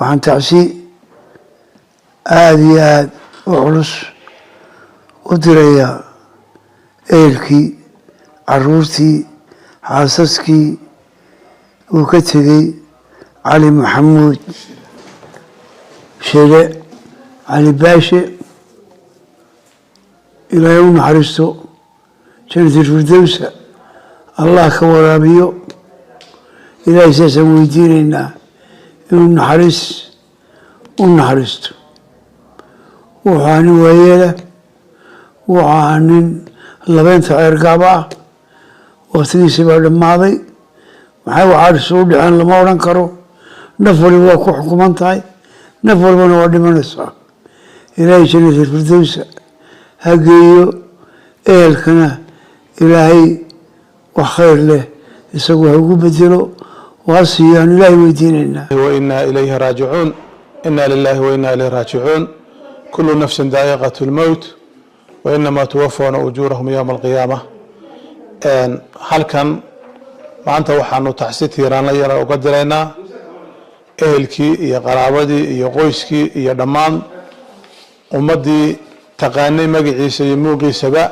waxaan tacsi aada iyo aada u culus u dirayaa ehelkii caruurtii xaasaskii uu ka tegey cali maxamuud shele cali baashe ilaahay u naxariisto jannatul firdowsa allah ka waraabiyo ilaahay saasaan weydiinaynaa inuu naxariis u naxariisto wuxuu ahaa nin waayeela wuxuu ahaa nin labeynta ceergaaba ah waqtigiisii baa dhammaaday maxay waxaadhisu u dhaceen lama odhan karo naf waliba waa ku xukuman tahay naf walbana waa dhimanaysaa ilaahay jannatul firdowsa ha geeyo ehelkana ilaahay wax khayr leh isagu ha ugu bedelo waa siiyaan ilaahay weydiinaynaa وإنا إليه راجعون إنا لله وإنا إليه راجعون كل نفس ذائقة الموت وإنما توفون أجورهم يوم القيامة هل كان maanta waxaanu tacsi tiiraanla yara uga diraynaa ehelkii iyo qaraabadii iyo qoyskii iyo dhammaan ummaddii taqaanay magaciisa iyo muuqiisaba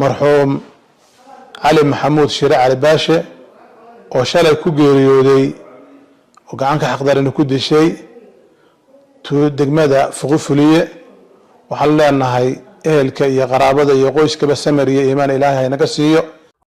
marxuum cali maxamuud shire cali baashe oo shalay ku geeriyooday oo gacanka xaqdarina ku dishay degmada fuqufuliye waxaan leenahay ehelka iyo qaraabada iyo qoyskaba samir iyo iimaan ilaahay naga siiyo